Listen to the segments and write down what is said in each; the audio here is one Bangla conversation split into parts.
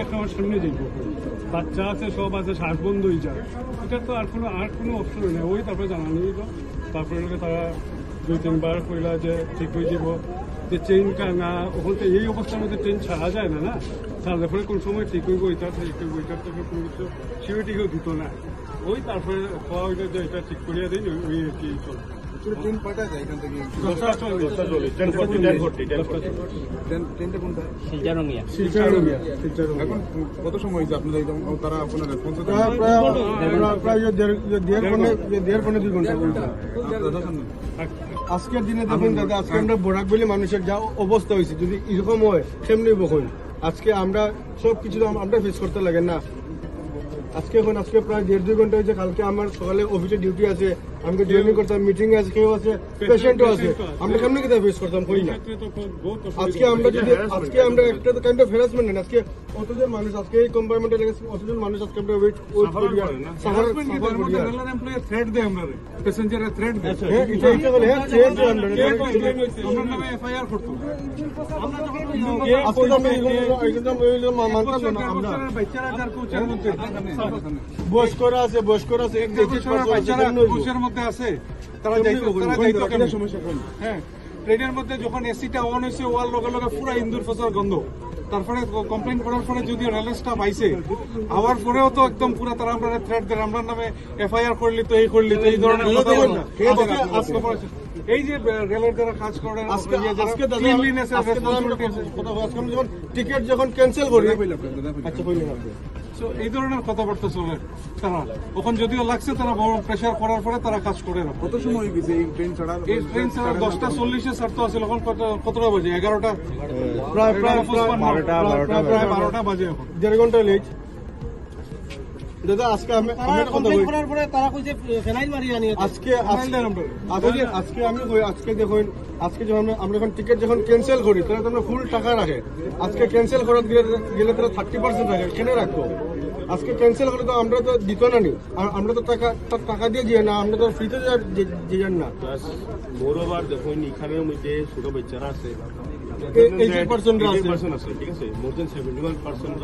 একটা আমার সামনে যাইব, বাচ্চা আছে, সব আছে, শ্বাস বন্ধ হয়ে যায়। এটা তো আর কোনো অপশন নেই। ওই তারপরে জানানো দিব, তারপরে তারা 2-3 বার কইলা যে ঠিক হয়ে যাব, যে ট্রেনটা না ওখান থেকে এই অবস্থার মধ্যে ট্রেন ছাড়া যায় না, না ছাড়লে পরে কোন সময় ঠিক হইব, এটার থেকে কোনো কিছু সিউরিটিও দিত না। ওই তারপরে খাওয়া হইলে যে এটা ঠিক করিয়া দিন, ওই আর কি চলে। ট্রেন কয়টা যায় এখান থেকে? 10:40 কোনটা? শিলচরঙ্গিয়া। এখন কত সময় হয়েছে আপনারা তারা আপনার রেসপন্স? প্রায় 1.5-2 ঘন্টা। আজকের দিনে দেখুন দাদা, আজকে আমরা বরাক বলে মানুষের যা অবস্থা হয়েছে, যদি এরকম হয় সেমনি বকুন। আজকে আমরা সবকিছু আমরা ফেস করতে লাগে না। আজকে প্রায় 1.5-2 ঘন্টা হয়েছে। কালকে আমার সকালে অফিসে ডিউটি আছে, আমাকে জয়েনিং করতাম, মিটিং আছে, কেউ আছে, পেশেন্টও আছে। আমরা কেমনি কিনা ফেস করতাম কই না। আজকে আমরা একটা কাইন্ড অফ হ্যারাসমেন্ট নেন। আজকে অতজন মানুষ, আজকে এই কম্পার্টমেন্টে লেগেছে অতজন মানুষ, আজকে আমরা ওয়েট করিয়া সাফার করিয়া থ্রেট দেয় আমরা, প্যাসেঞ্জারে থ্রেট দেয়। এটা বলে থ্রেট দেয় আমরা নামে এফআইআর করতো। আমরা যখন মানতাম না। আমরা বাচ্চারা যার কোচের মধ্যে বয়স্করা আছে, কোচের মধ্যে আছে, তারা সমস্যা। হ্যাঁ, ট্রেনের মধ্যে যখন এসিটা অন হয়েছে, ওয়ার লগে লগে পুরা ইন্দুর ফসার গন্ধ। তারপরে কমপ্লেন করার পরে যদিও রেল স্টাফ আইছে, আবার পরেও তো একদম পুরা তারা আমরা থ্রেট দেন, আমরা নামে এফআইআর করলি তো এই করলি তো এই ধরনের কথা বলেন। এই যে রেলের যারা কাজ করে, টিকিট যখন ক্যান্সেল করি, এই ধরনের কথাবার্তা চলে। তারা ওখানে যদিও লাগছে, তারা বড় প্রেশার করার পরে তারা কাজ করে না। কত সময় হয়ে গেছে এই ট্রেন ছাড়া? এই ট্রেন ছাড়া 10:40 ছাড়তে আছে, এখন কতটা বাজে? 11টা, প্রায় 12টা বাজে এখন। 1.5 ঘন্টা লেট। দাদা আজকে আমি করার পরে তারা কইছে ফেনাইল মারিয়া নিয়ে আজকে দেখুন, আজকে যখন আমরা যখন টিকিট যখন ক্যান্সেল করি, তারা তো আমরা ফুল টাকা রাখে। আজকে ক্যান্সেল করার গেলে তারা 30% রাখে। কেন রাখবো? আজকে ক্যান্সেল করে তো আমরা তো দিত না নি, আমরা তো টাকা দিয়ে যাই না, আমরা তো ফ্রিতে যাই না। মোরওভার দেখুন, এখানের মধ্যে ছোট বাচ্চারা আছে, 80% আছে, ঠিক আছে। মোর দেন 71%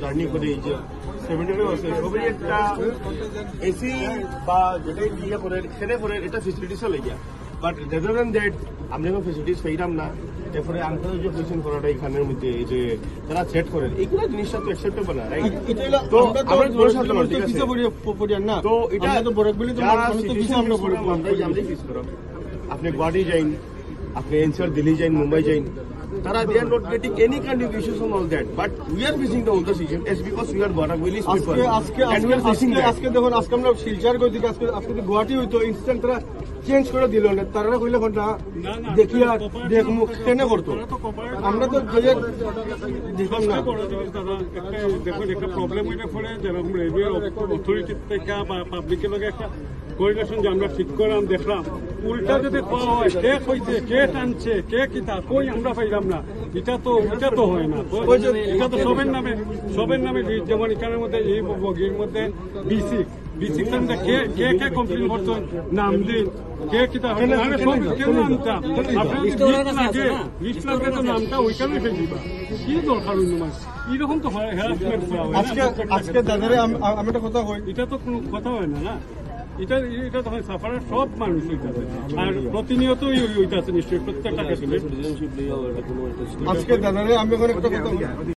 জার্নি করে, এই যে 70 আছে, সবই একটা এসি বা যেটাই ইয়ে করে সেটা করে, এটা ফেসিলিটিসও লেগে। বাট রেদার দ্যান দ্যাট আমরা কোনো ফেসিলিটিস পাইলাম না। এরপরে আন্তর্জাতিক পজিশন করাটা এখানের মধ্যে এই যে তারা সেট করেন, এইগুলো জিনিসটা তো অ্যাকসেপ্টেবল না, রাইট? তো আমরা তো ঠিক আছে, তো এটা আমরাই ফিস করব। আপনি গুয়াহাটি যাইন, আপনি এনসিআর দিল্লি যাইন, মুম্বাই যাইন, Tara, they are not getting any kind of issues on all that. But we are facing the older season. It's because we are Barakweli's people. And we are facing that. আজকে দেখুন, আজকে আমরা শিলচর গই দিকে, আজকে গুয়াহাটি হইতো, ইনস্ট্যান্ট তারা চেঞ্জ করে দিল না। তারা কইলে ঘন্টা দেখিয়া দেখমু কেন করতো, আমরা তো দেখলাম না। দেখুন, একটা প্রবলেম হইলে পরে যেরকম রেলওয়ে অথরিটির থেকে বা পাবলিকের লগে একটা কোঅর্ডিনেশন যে আমরা ঠিক করলাম, দেখলাম, উল্টা যদি পাওয়া হয়, কে কইছে, কে টানছে, কে কিতা কই আমরা পাইলাম না, এটা তো হয় না। এটা তো সবের নামে যেমন এখানের মধ্যে এই বগির মধ্যে বিসিক কে কমপ্লেন করতো, নাম দিন, কে কিতা কেন নামটা লিস্ট লাগে, তো নামটা ওইখানে ফেলিবা, কি দরকার অন্য মাস এরকম তো হয়। হ্যারাসমেন্ট আজকে দাদারে আমি একটা কথা কই, এটা তো কোনো কথা হয় না, না? এটা তখন সাফারের সব মানুষ হইতেছে, আর প্রতিনিয়তই হইতেছে নিশ্চয়ই প্রত্যেকটা ক্ষেত্রে। আজকে দাদারে আমি এখন একটা কথা